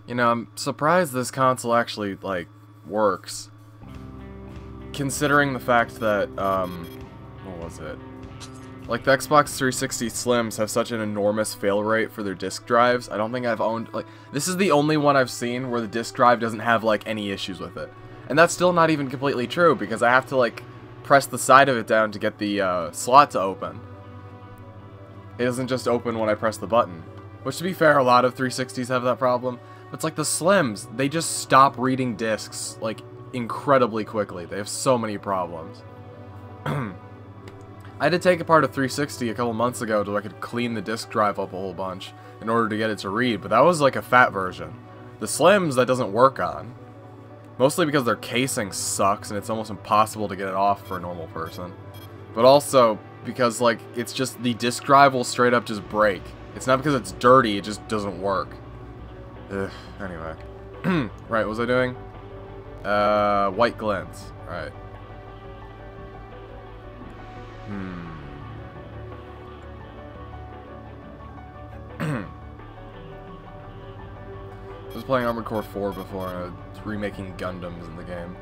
You know, I'm surprised this console actually, like, works. Considering the fact that, what was it? Like, the Xbox 360 Slims have such an enormous fail rate for their disk drives. I don't think I've owned, like, this is the only one I've seen where the disk drive doesn't have, like, any issues with it. And that's still not even completely true, because I have to, like, press the side of it down to get the, slot to open. It doesn't just open when I press the button. Which, to be fair, a lot of 360s have that problem. But it's like the Slims, they just stop reading discs, like, incredibly quickly. They have so many problems. I had to take apart a 360 a couple months ago so I could clean the disk drive up a whole bunch in order to get it to read, but that was like a fat version. The Slims, that doesn't work on. Mostly because their casing sucks and it's almost impossible to get it off for a normal person. But also because, like, it's just, the disk drive will straight up just break. It's not because it's dirty, it just doesn't work. Ugh, anyway. Right, what was I doing? White Glint. Right. I was playing Armored Core 4 before, and I was remaking Gundams in the game.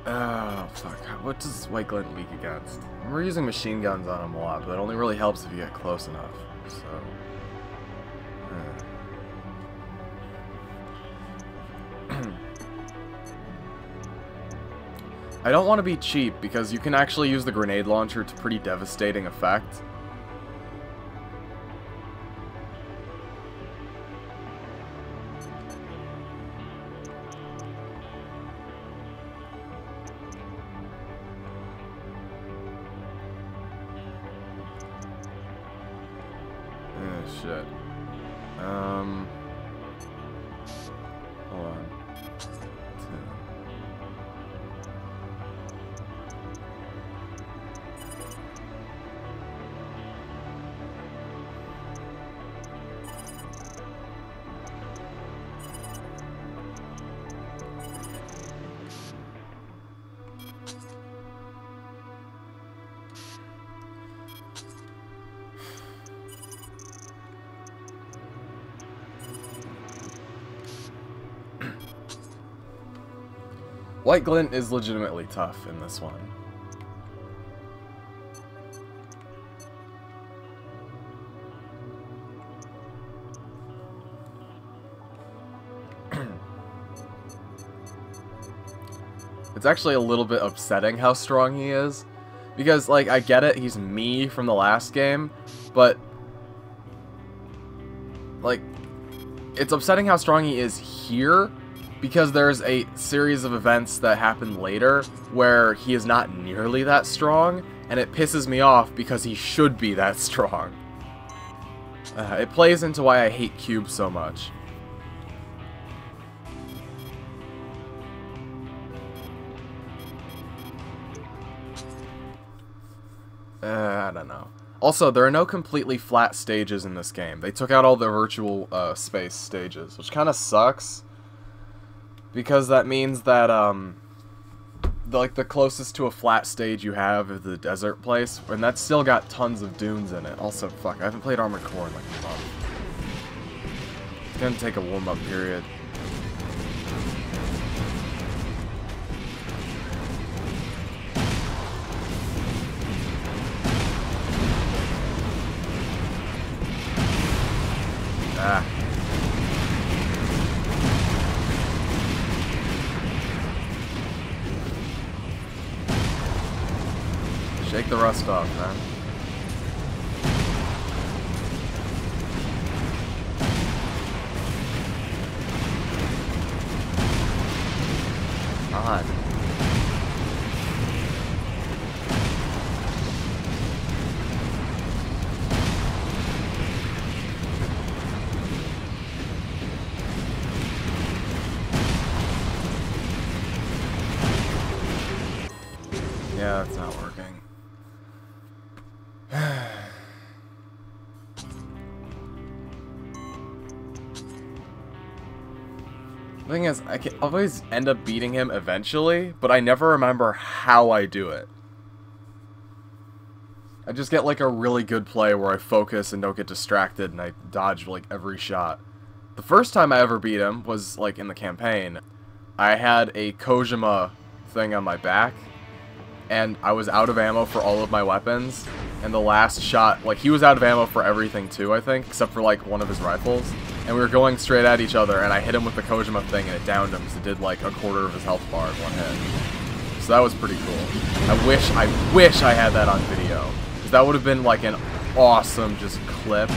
Oh, fuck. What does White Glint leak against? We're using machine guns on him a lot, but it only really helps if you get close enough. So... I don't want to be cheap, because you can actually use the grenade launcher to pretty devastating effect. Oh, shit. Hold on. White Glint is legitimately tough in this one. It's actually a little bit upsetting how strong he is. Because, like, I get it, he's me from the last game, but... like, it's upsetting how strong he is here, because there's a series of events that happen later where he is not nearly that strong, and it pisses me off because he should be that strong. It plays into why I hate cubes so much. I don't know. Also, there are no completely flat stages in this game. They took out all the virtual space stages, which kind of sucks. Because that means that, the closest to a flat stage you have is the desert place, and that's still got tons of dunes in it. Also, fuck, I haven't played Armored Core in like a month. It's gonna take a warm-up period. Ah. Shake the rust off, man. God. Yeah, that's not working. The thing is, I can always end up beating him eventually, but I never remember how I do it. I just get like a really good play where I focus and don't get distracted and I dodge like every shot. The first time I ever beat him was, like, in the campaign. I had a Kojima thing on my back, and I was out of ammo for all of my weapons, and the last shot, like, he was out of ammo for everything too, I think, except for, like, one of his rifles, and we were going straight at each other, and I hit him with the Kojima thing, and it downed him, so it did, like, a quarter of his health bar in one hit. So that was pretty cool. I wish I had that on video, because that would have been, like, an awesome, just, clip.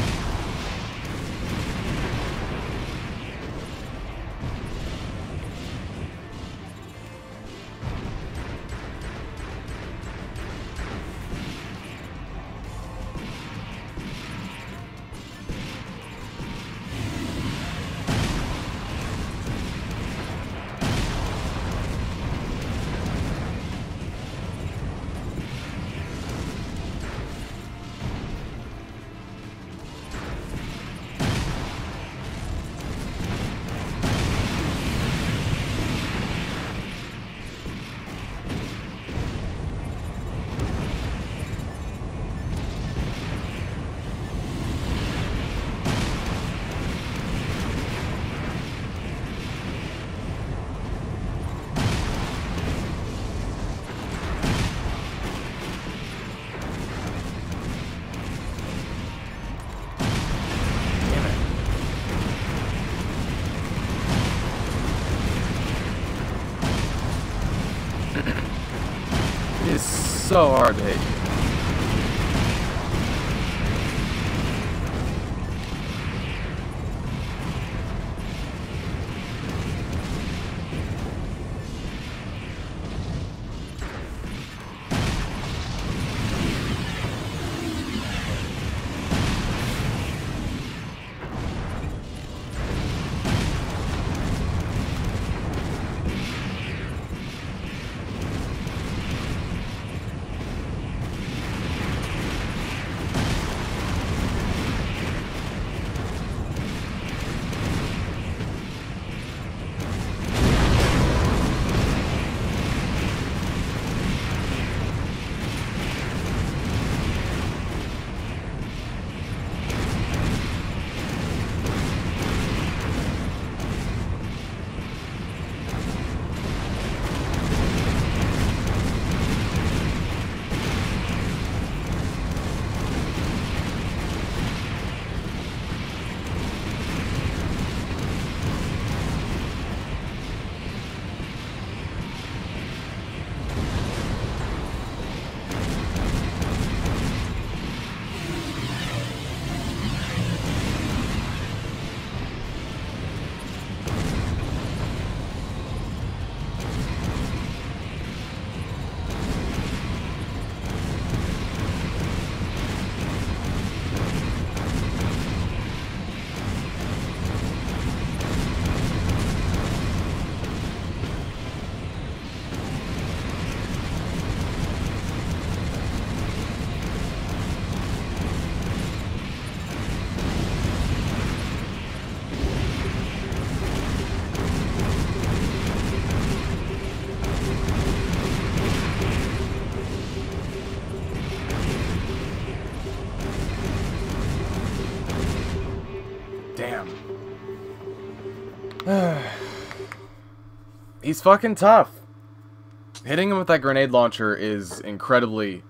It's so hard to hit. Damn. He's fucking tough. Hitting him with that grenade launcher is incredibly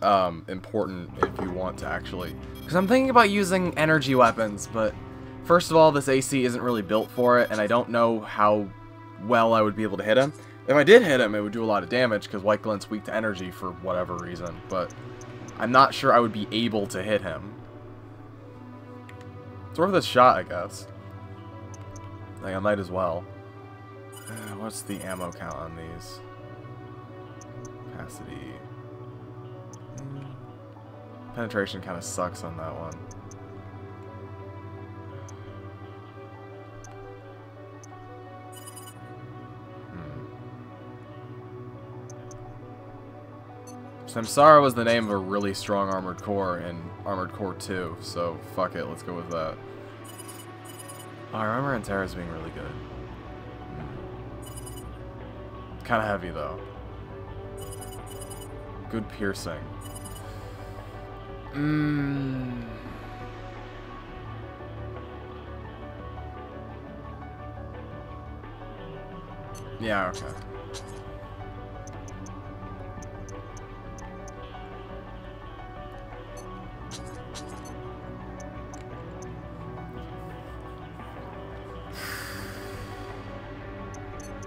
important if you want to actually... Because I'm thinking about using energy weapons, but first of all, this AC isn't really built for it, and I don't know how well I would be able to hit him. If I did hit him, it would do a lot of damage, because White Glint's weak to energy for whatever reason, but I'm not sure I would be able to hit him. It's worth a shot, I guess. Like, I might as well. What's the ammo count on these? Capacity. Penetration kind of sucks on that one. Samsara was the name of a really strong Armored Core in Armored Core 2, so fuck it, let's go with that. Oh, I remember Antera's being really good. Kind of heavy, though. Good piercing. Yeah, okay.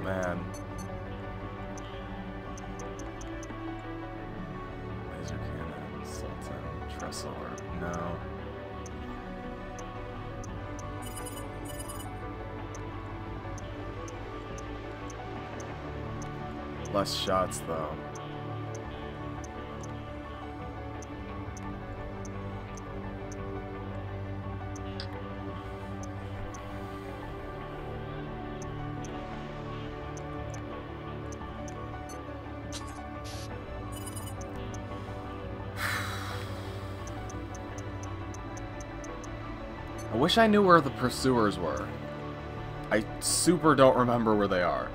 Man. Laser cannon, Sultan, Trestle, or no. Less shots, though. I wish I knew where the pursuers were. I super don't remember where they are.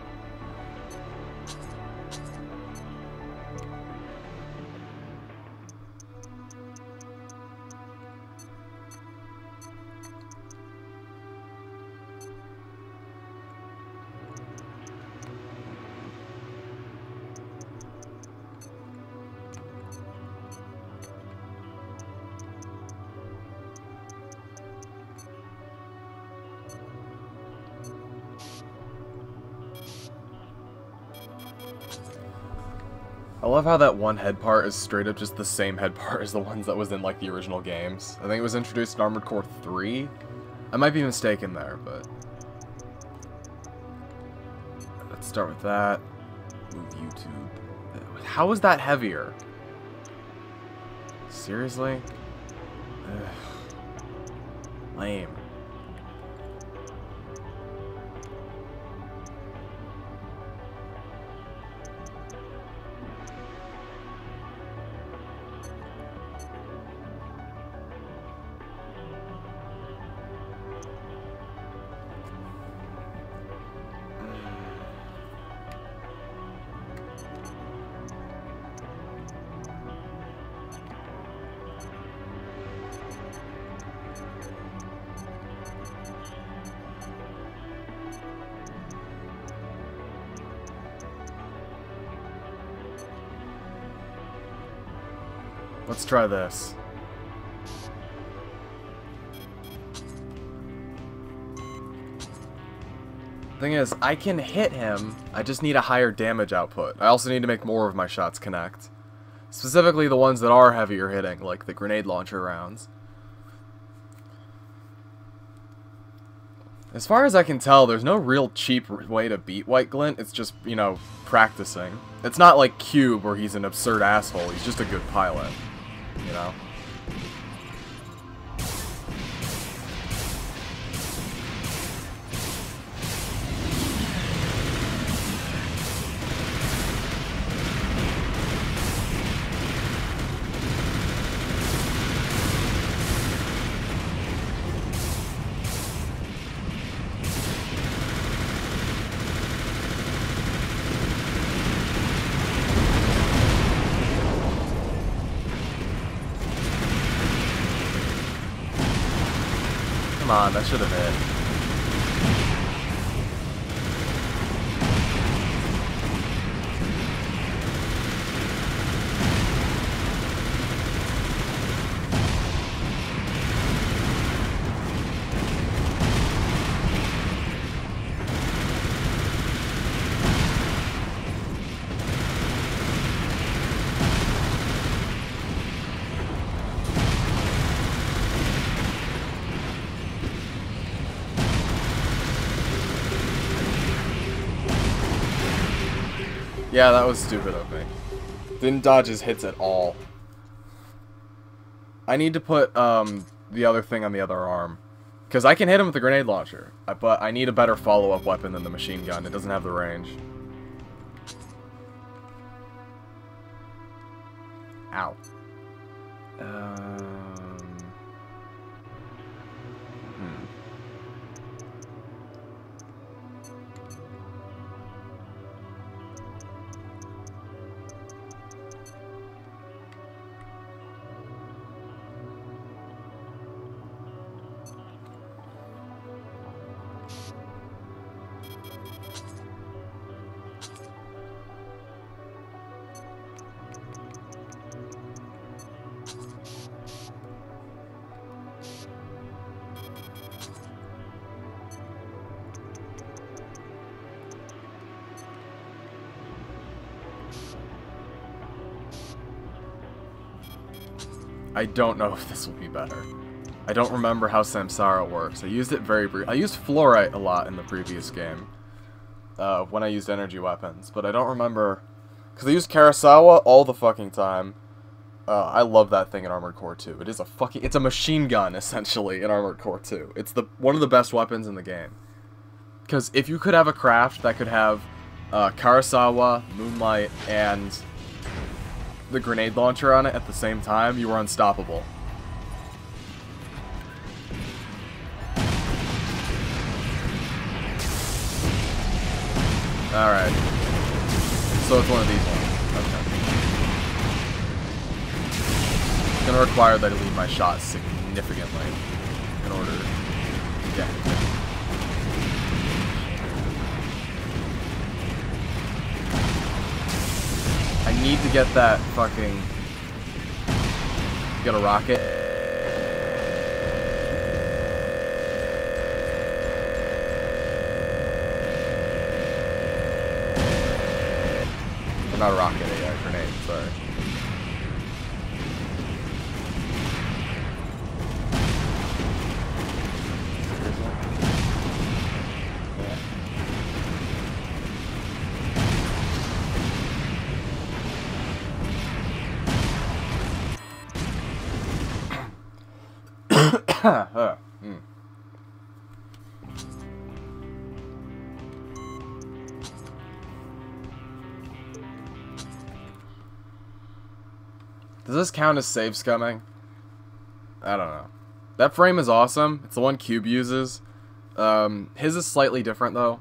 I love how that one head part is straight up just the same head part as the ones that was in, like, the original games. I think it was introduced in Armored Core 3. I might be mistaken there, but... Let's start with that. Move YouTube. How is that heavier? Seriously? Ugh. Lame. Let's try this. Thing is, I can hit him, I just need a higher damage output. I also need to make more of my shots connect. Specifically the ones that are heavier hitting, like the grenade launcher rounds. As far as I can tell, there's no real cheap way to beat White Glint, it's just, you know, practicing. It's not like Cube, where he's an absurd asshole, he's just a good pilot. You know? Come on, that should have hit. Yeah, that was stupid of me. Didn't dodge his hits at all. I need to put the other thing on the other arm. Because I can hit him with the grenade launcher. But I need a better follow-up weapon than the machine gun. It doesn't have the range. Ow. I don't know if this will be better. I don't remember how Samsara works. I used it very briefly. I used Fluorite a lot in the previous game. When I used energy weapons. But I don't remember... Because I used Karasawa all the fucking time. I love that thing in Armored Core 2. It is a fucking... It's a machine gun, essentially, in Armored Core 2. It's one of the best weapons in the game. Because if you could have a craft that could have Karasawa, Moonlight, and the grenade launcher on it at the same time, you were unstoppable. Alright. So it's one of these ones. Okay. It's gonna require that I leave my shot significantly in order to get it. I need to get that fucking... Get a rocket. Not a rocket, a grenade, sorry. Does this count as save scumming? I don't know. That frame is awesome. It's the one Cube uses. His is slightly different, though.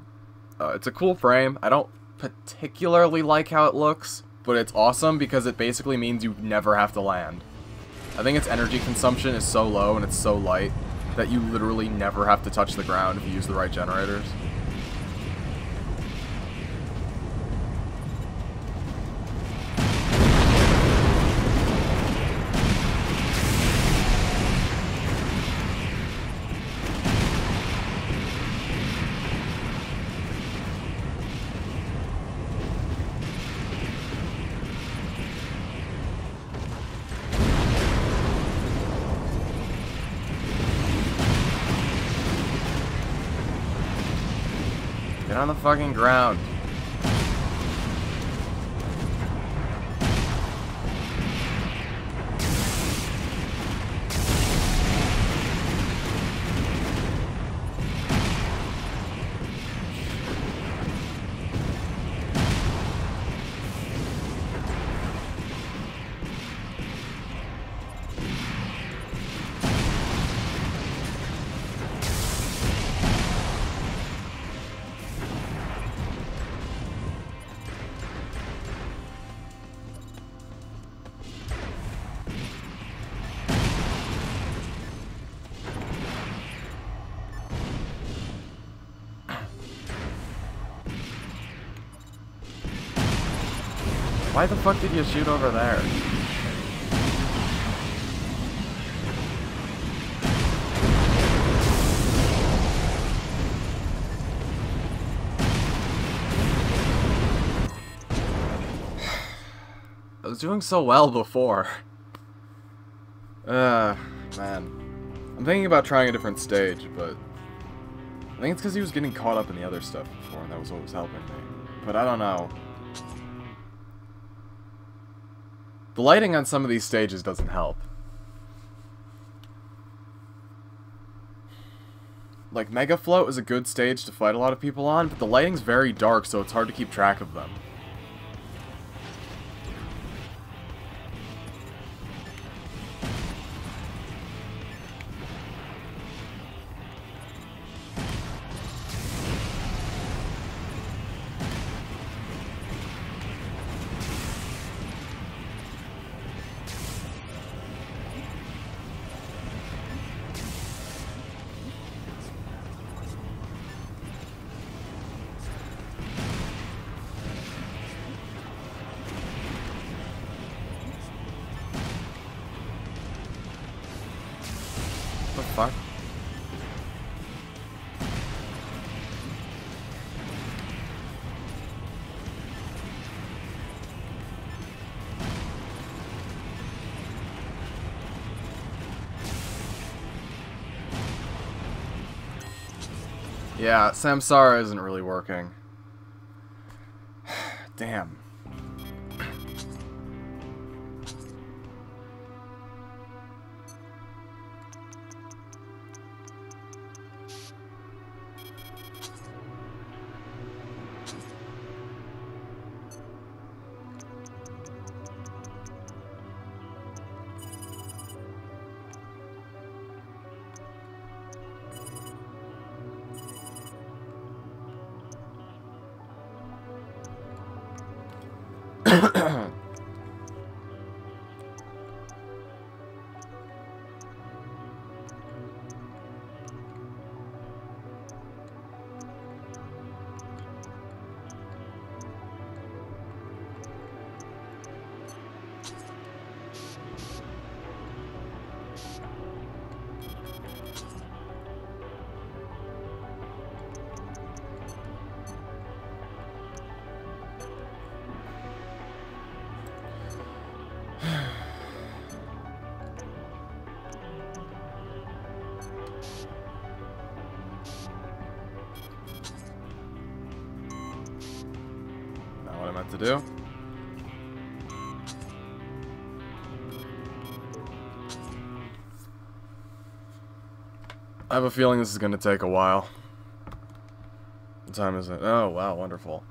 It's a cool frame. I don't particularly like how it looks, but it's awesome because it basically means you never have to land. I think its energy consumption is so low and it's so light that you literally never have to touch the ground if you use the right generators. Get on the fucking ground. Why the fuck did you shoot over there? I was doing so well before. Man. I'm thinking about trying a different stage, but I think it's because he was getting caught up in the other stuff before, and that was what was helping me. But I don't know. The lighting on some of these stages doesn't help. Like, Mega Float is a good stage to fight a lot of people on, but the lighting's very dark, so it's hard to keep track of them. What the fuck? Yeah, Samsara isn't really working. Damn. To do. I have a feeling this is going to take a while. What time is it? Oh, wow, wonderful.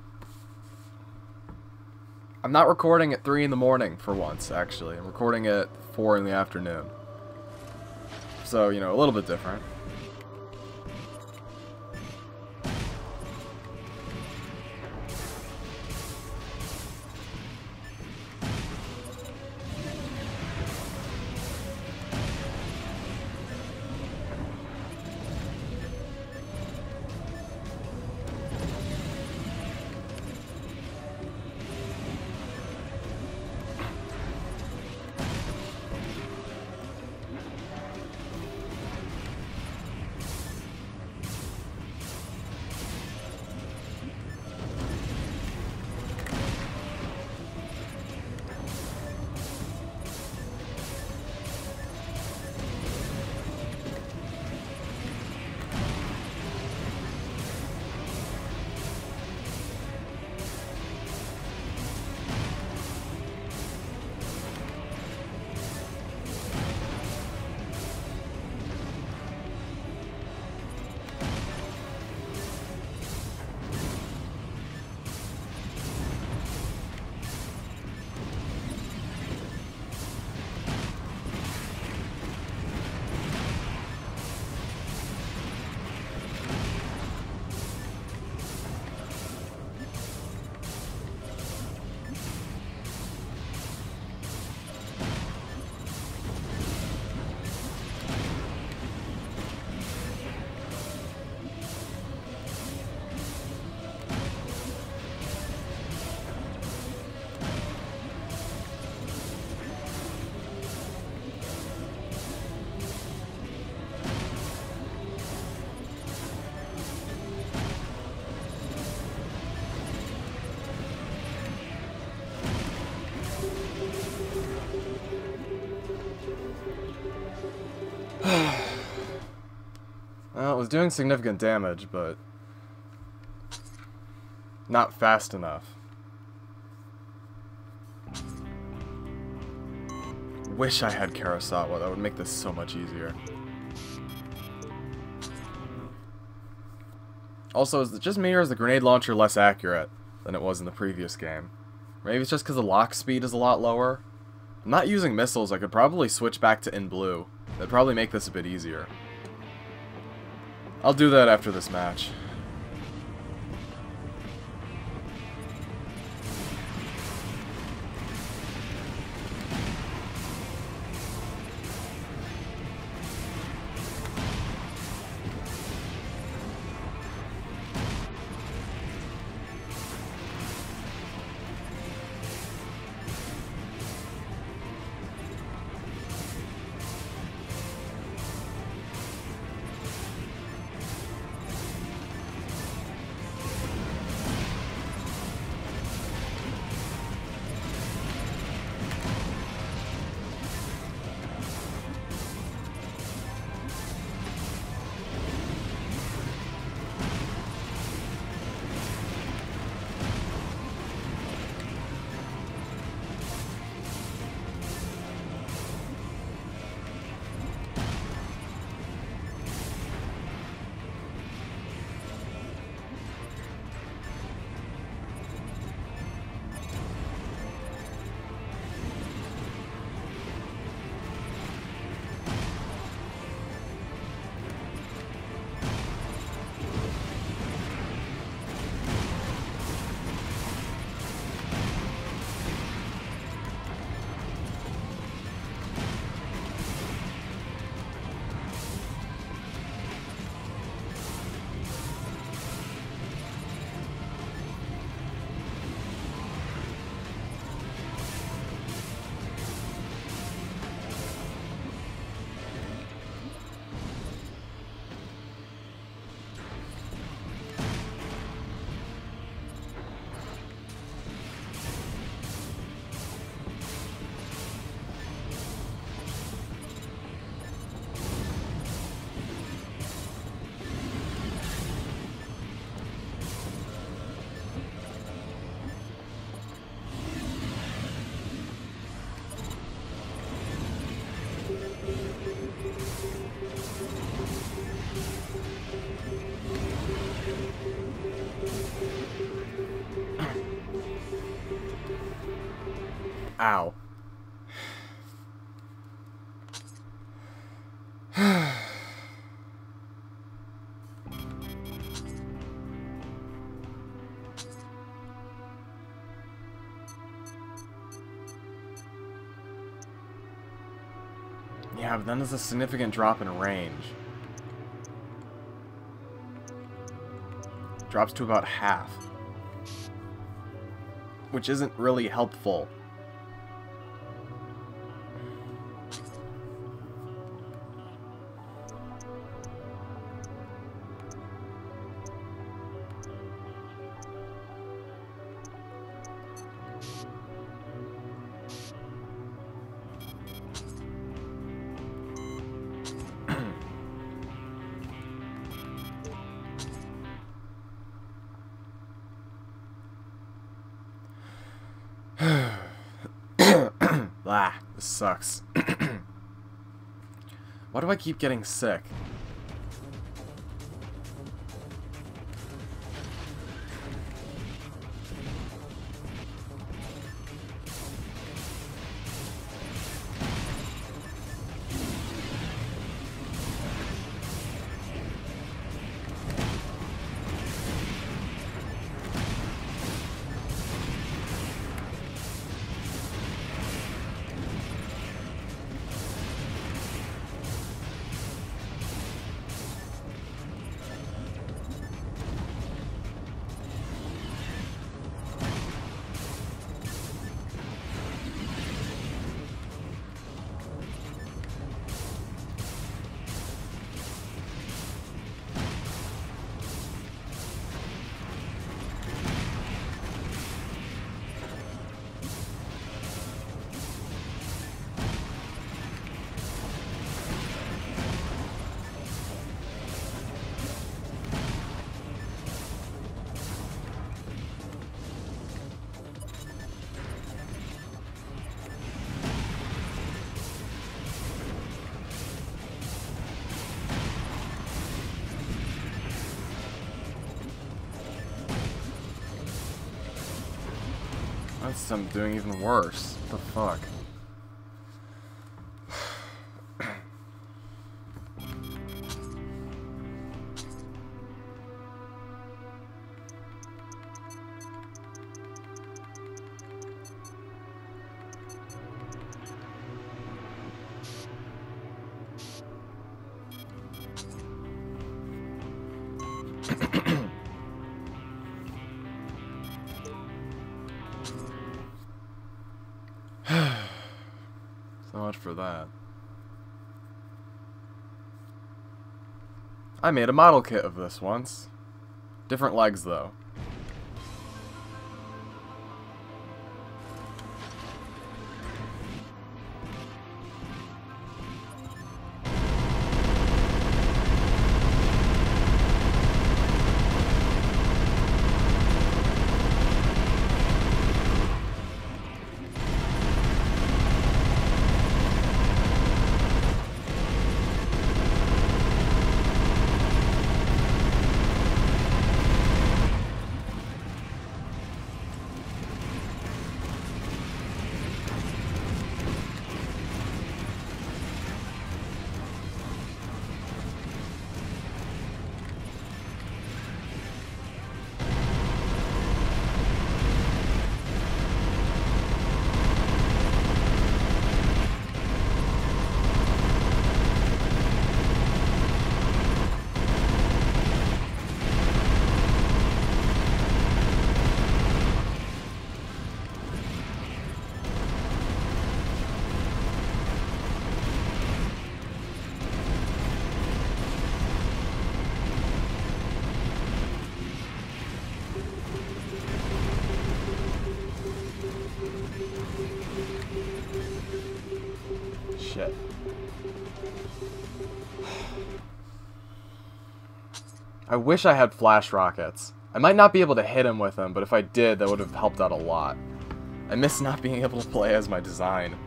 I'm not recording at 3 in the morning for once, actually. I'm recording at 4 in the afternoon. So, you know, a little bit different. Well, it was doing significant damage, but not fast enough. Wish I had Karasawa. That would make this so much easier. Also, is it just me or is the grenade launcher less accurate than it was in the previous game? Maybe it's just because the lock speed is a lot lower. I'm not using missiles. I could probably switch back to in blue. That'd probably make this a bit easier. I'll do that after this match. Ow. Yeah, but then there's a significant drop in range. Drops to about half. Which isn't really helpful. Ah, this sucks. Why do I keep getting sick? I'm doing even worse. What the fuck? So much for that. I made a model kit of this once. Different legs, though. Shit. I wish I had flash rockets. I might not be able to hit him with them, but if I did, that would have helped out a lot. I miss not being able to play as my design.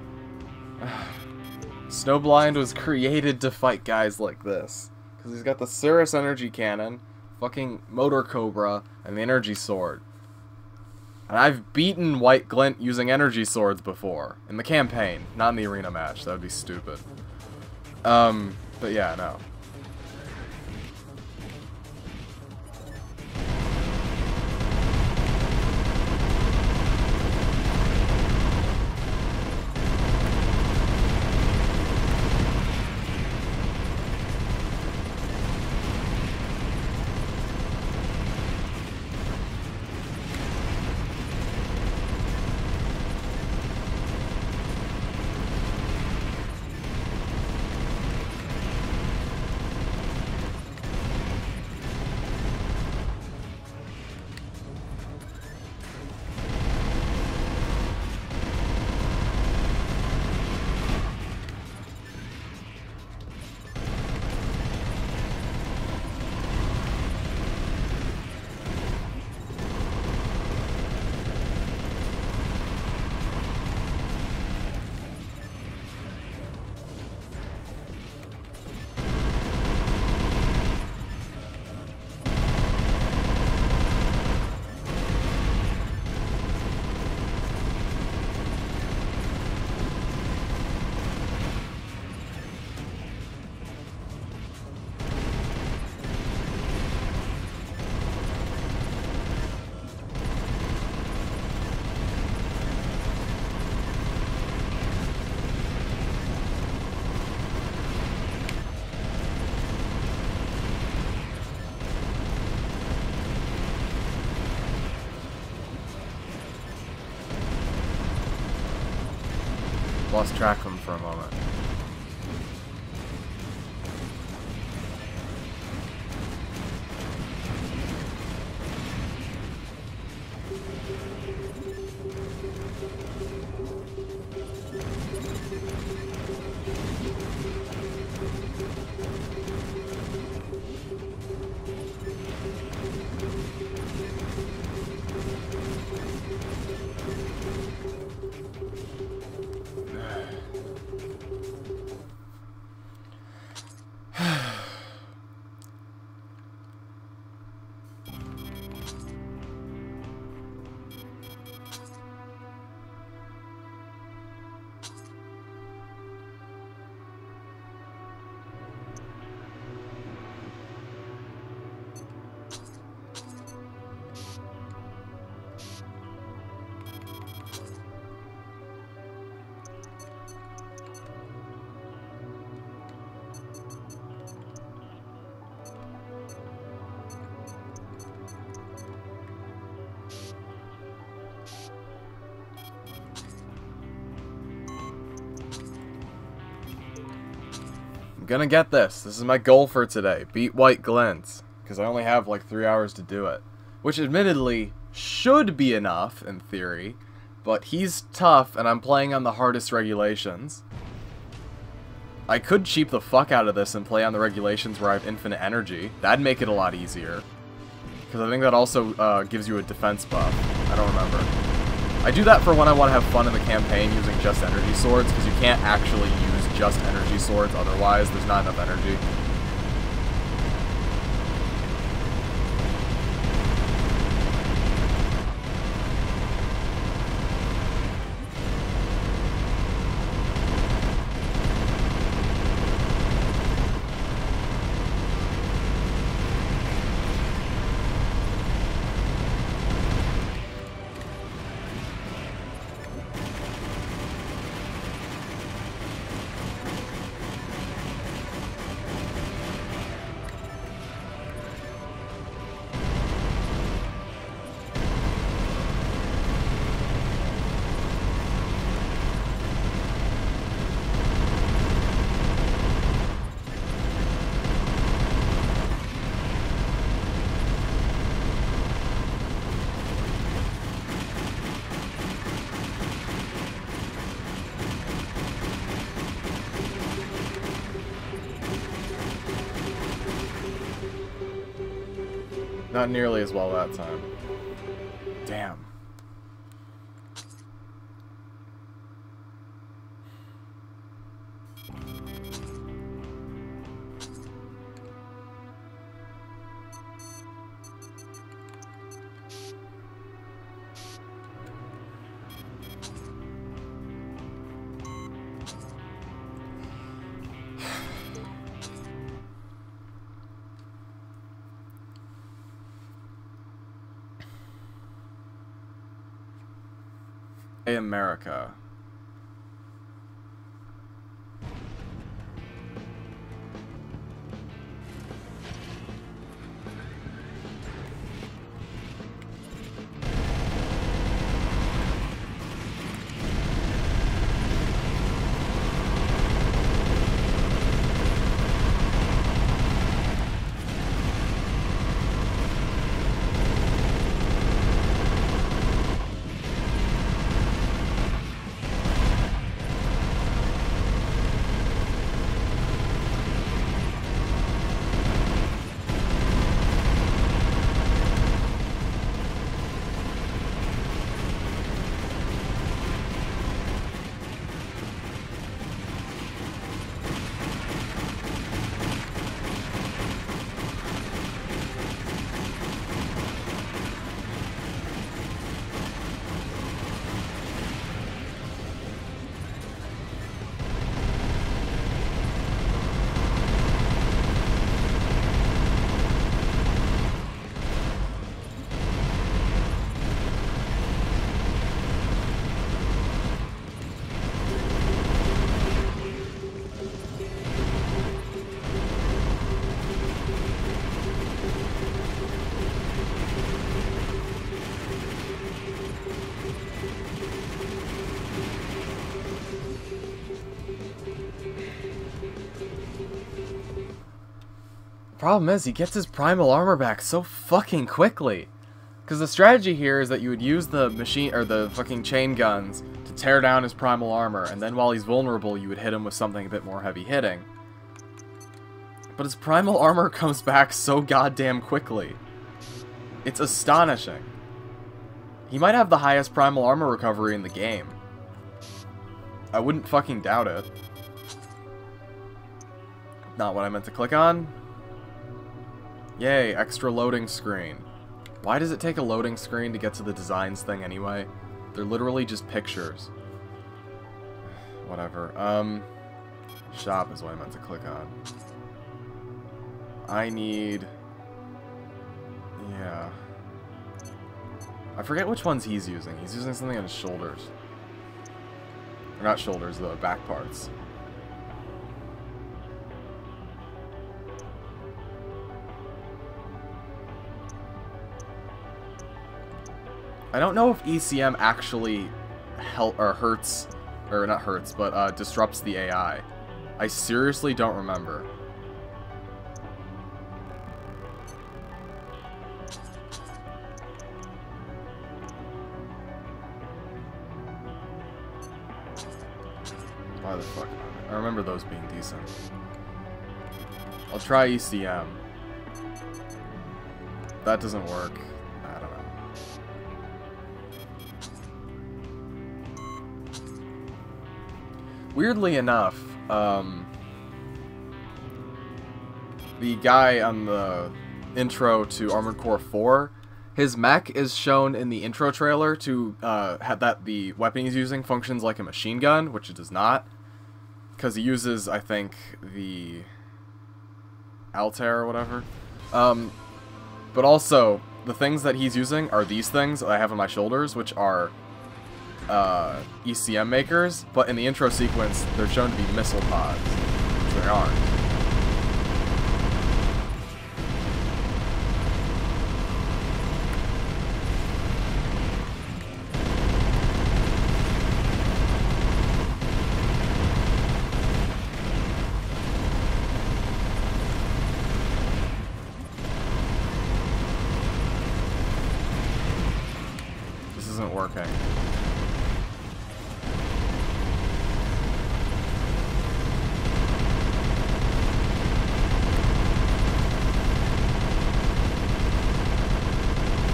Snowblind was created to fight guys like this. Because he's got the Cirrus energy cannon, fucking Motor Cobra, and the energy sword. And I've beaten White Glint using energy swords before. In the campaign, not in the arena match. That would be stupid. But yeah, no. Lost track of him for a moment. I'm gonna get this. This is my goal for today. Beat White Glint. Because I only have like 3 hours to do it. Which admittedly should be enough, in theory. But he's tough, and I'm playing on the hardest regulations. I could cheap the fuck out of this and play on the regulations where I have infinite energy. That'd make it a lot easier. Because I think that also gives you a defense buff. I don't remember. I do that for when I want to have fun in the campaign using just energy swords, because you can't actually use just energy swords otherwise. There's not enough energy. Not nearly as well that time. Damn. AC4A America. Problem is, he gets his primal armor back so fucking quickly. Because the strategy here is that you would use the machine, or the fucking chain guns to tear down his primal armor, and then while he's vulnerable, you would hit him with something a bit more heavy hitting. But his primal armor comes back so goddamn quickly. It's astonishing. He might have the highest primal armor recovery in the game. I wouldn't fucking doubt it. Not what I meant to click on. Yay, extra loading screen. Why does it take a loading screen to get to the designs thing anyway? They're literally just pictures. Whatever. Shop is what I meant to click on. I need... Yeah. I forget which ones he's using. He's using something on his shoulders. Or not shoulders, the back parts. I don't know if ECM actually hurts, or not hurts, but disrupts the AI. I seriously don't remember. Why the fuck? I remember those being decent. I'll try ECM. That doesn't work. I don't know. Weirdly enough, the guy on the intro to Armored Core 4, his mech is shown in the intro trailer to have that the weapon he's using functions like a machine gun, which it does not. Because he uses, I think, the Altair or whatever. But also, the things that he's using are these things that I have on my shoulders, which are ECM makers, but in the intro sequence, they're shown to be missile pods, which they aren't. This isn't working.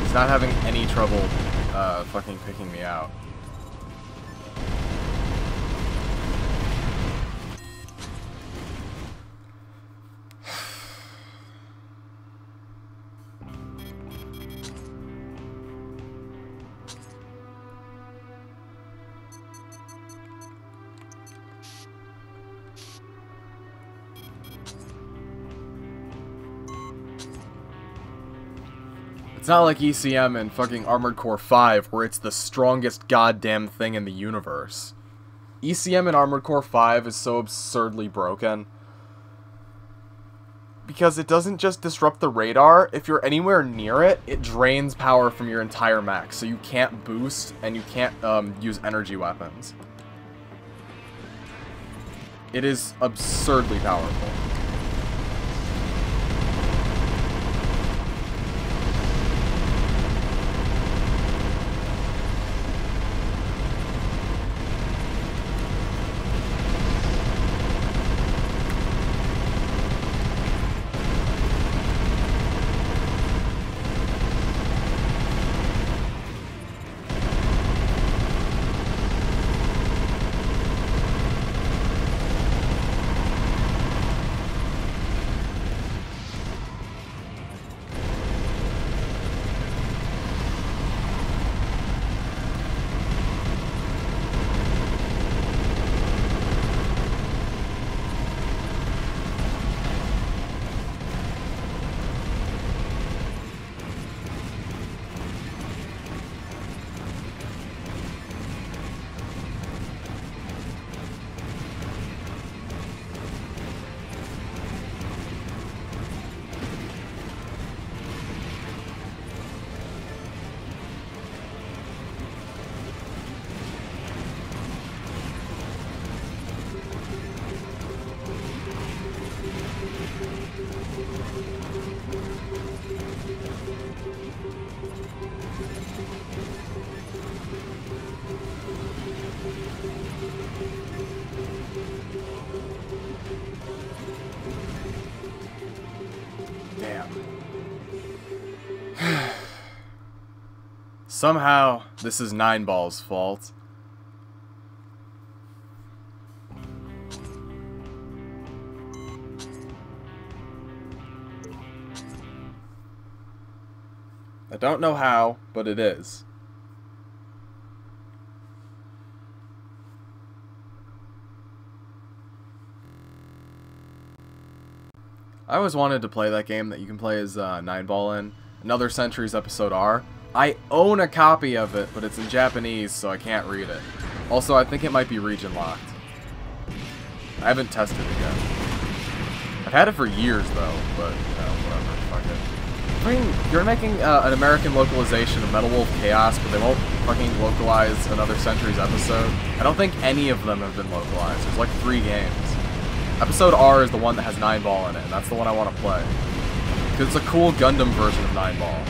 He's not having any trouble fucking picking me out. It's not like ECM in fucking Armored Core 5, where it's the strongest goddamn thing in the universe. ECM in Armored Core 5 is so absurdly broken. Because it doesn't just disrupt the radar, if you're anywhere near it, it drains power from your entire mech, so you can't boost, and you can't use energy weapons. It is absurdly powerful. Somehow, this is 9ball's fault. I don't know how, but it is. I always wanted to play that game that you can play as 9ball in. Another Centuries Episode R. I own a copy of it, but it's in Japanese, so I can't read it. Also, I think it might be region locked. I haven't tested it yet. I've had it for years, though, but, you know, whatever, fuck it. I mean, you're making an American localization of Metal Wolf Chaos, but they won't fucking localize another Centuries episode. I don't think any of them have been localized. There's like 3 games. Episode R is the one that has 9ball in it, and that's the one I want to play. Because it's a cool Gundam version of 9ball.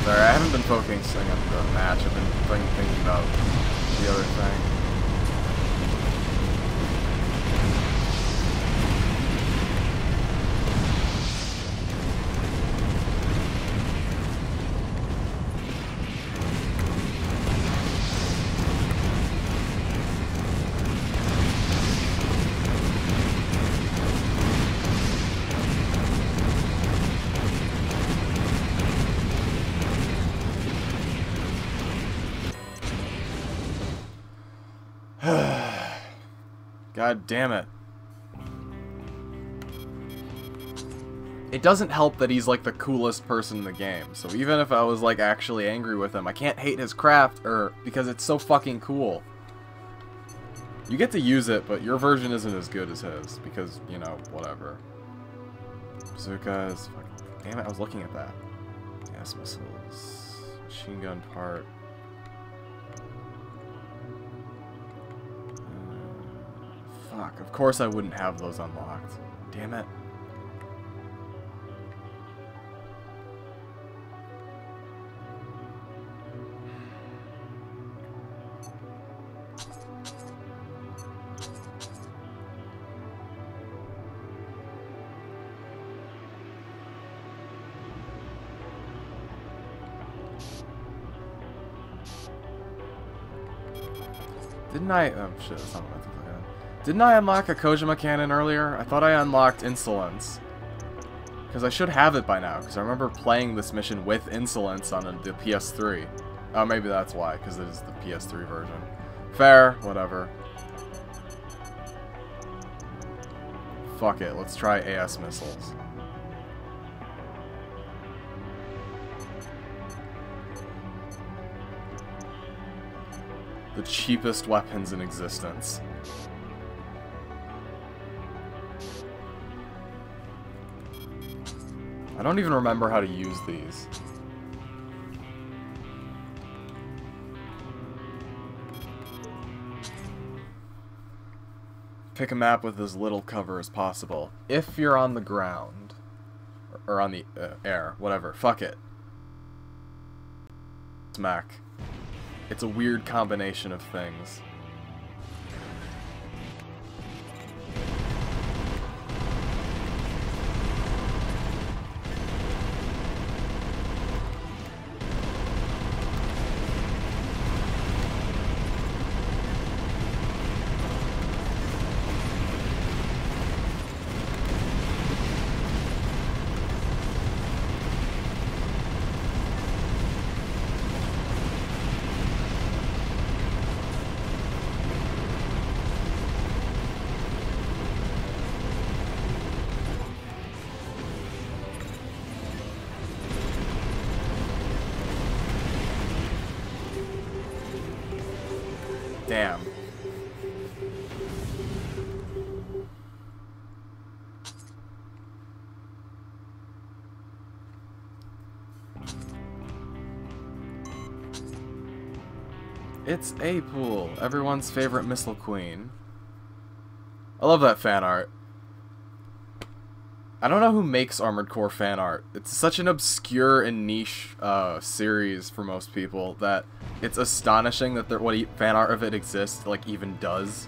Sorry, I haven't been focusing on the match. I've been thinking about the other thing. God damn it. It doesn't help that he's like the coolest person in the game, so even if I was like actually angry with him, I can't hate his craft because it's so fucking cool. You get to use it, but your version isn't as good as his, because, you know, whatever. Bazooka is fucking... Damn it, I was looking at that. Gas missiles. Machine gun part. Fuck, of course I wouldn't have those unlocked. Damn it. Didn't I... Oh shit, that's not what I thought. Didn't I unlock a Kojima cannon earlier? I thought I unlocked Insolence. Because I should have it by now, because I remember playing this mission with Insolence on the PS3. Oh, maybe that's why, because it is the PS3 version. Fair, whatever. Fuck it, let's try AS missiles. The cheapest weapons in existence. I don't even remember how to use these. Pick a map with as little cover as possible. If you're on the ground. Or on the air. Whatever. Fuck it. Smack. It's a weird combination of things. Damn. It's A-Pool, everyone's favorite missile queen. I love that fan art. I don't know who makes Armored Core fan art. It's such an obscure and niche series for most people that it's astonishing that fan art of it exists, like, even does.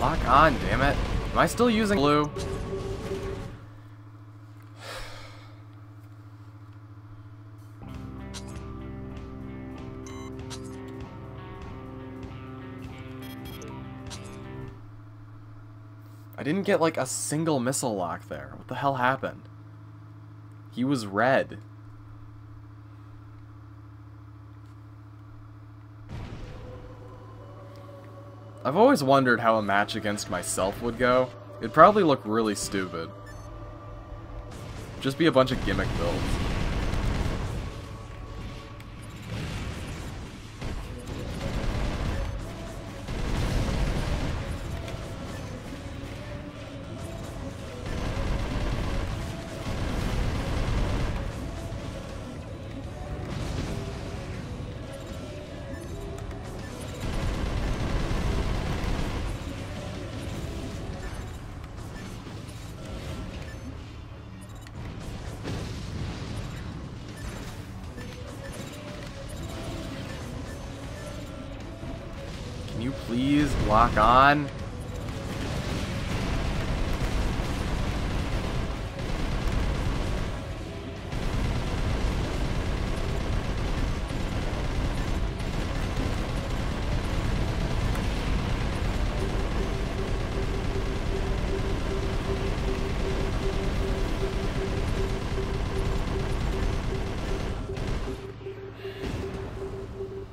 Lock on, damn it. Am I still using blue? I didn't get like a single missile lock there. What the hell happened? He was red. I've always wondered how a match against myself would go. It'd probably look really stupid. Just be a bunch of gimmick builds. Can you please lock on?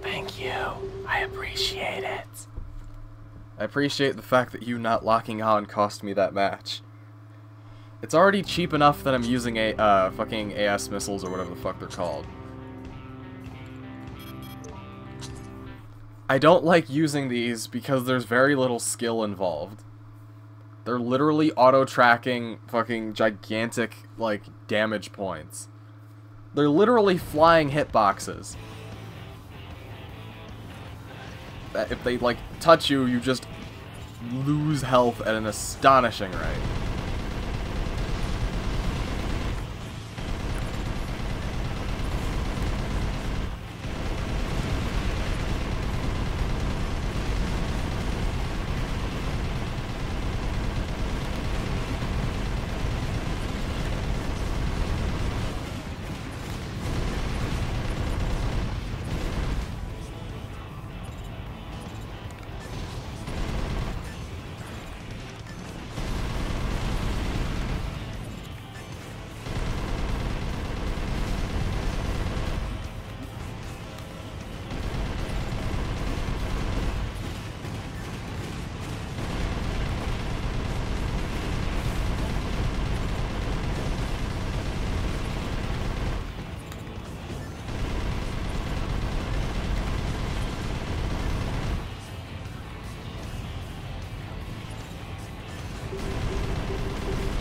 Thank you. I appreciate it. I appreciate the fact that you not locking on cost me that match. It's already cheap enough that I'm using fucking AS missiles or whatever the fuck they're called. I don't like using these because there's very little skill involved. They're literally auto-tracking fucking gigantic, like, damage points. They're literally flying hitboxes. If they, like, touch you, you just lose health at an astonishing rate.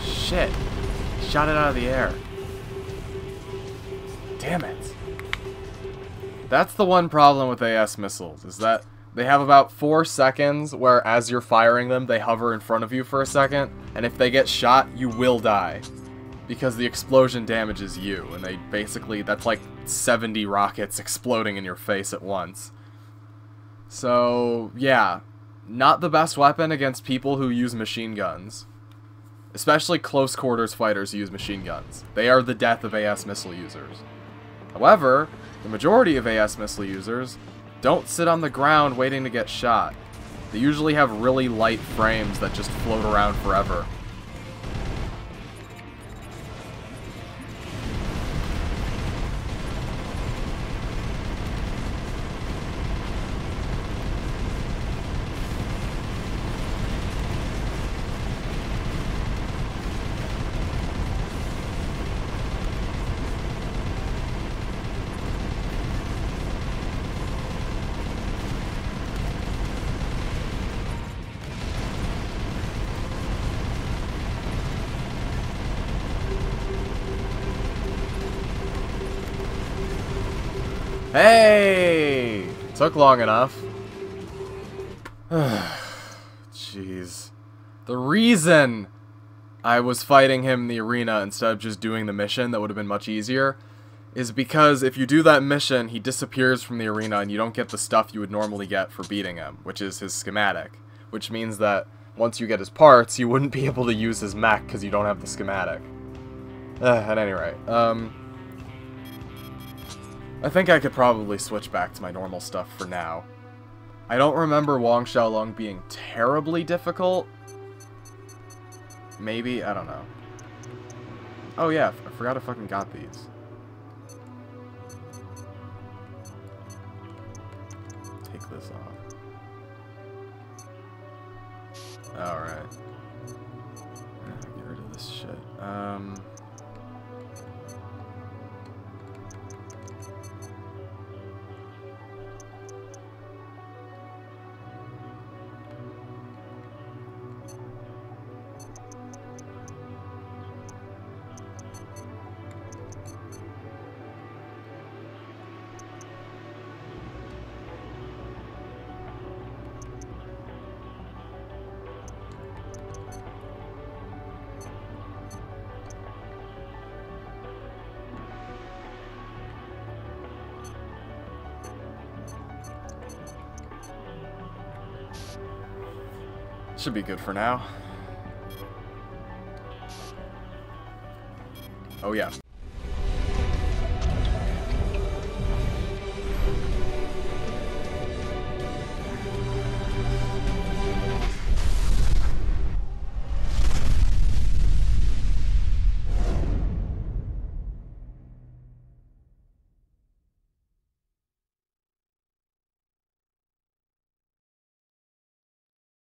Shit. Shot it out of the air. Damn it. That's the one problem with AS missiles, is that they have about 4 seconds where as you're firing them, they hover in front of you for a second, and if they get shot, you will die. Because the explosion damages you, and they basically, that's like 70 rockets exploding in your face at once. So, yeah. Not the best weapon against people who use machine guns. Especially close quarters fighters who use machine guns. They are the death of AS missile users. However, the majority of AS missile users don't sit on the ground waiting to get shot. They usually have really light frames that just float around forever. Hey! Took long enough. Jeez. The reason I was fighting him in the arena instead of just doing the mission that would have been much easier is because if you do that mission, he disappears from the arena and you don't get the stuff you would normally get for beating him, which is his schematic. Which means that once you get his parts, you wouldn't be able to use his mech because you don't have the schematic. At any rate, I think I could probably switch back to my normal stuff for now. I don't remember Wong Xiaolong being terribly difficult. Maybe? I don't know. Oh yeah, I forgot I fucking got these. Take this off. Alright. Get rid of this shit. Should be good for now. Oh yeah.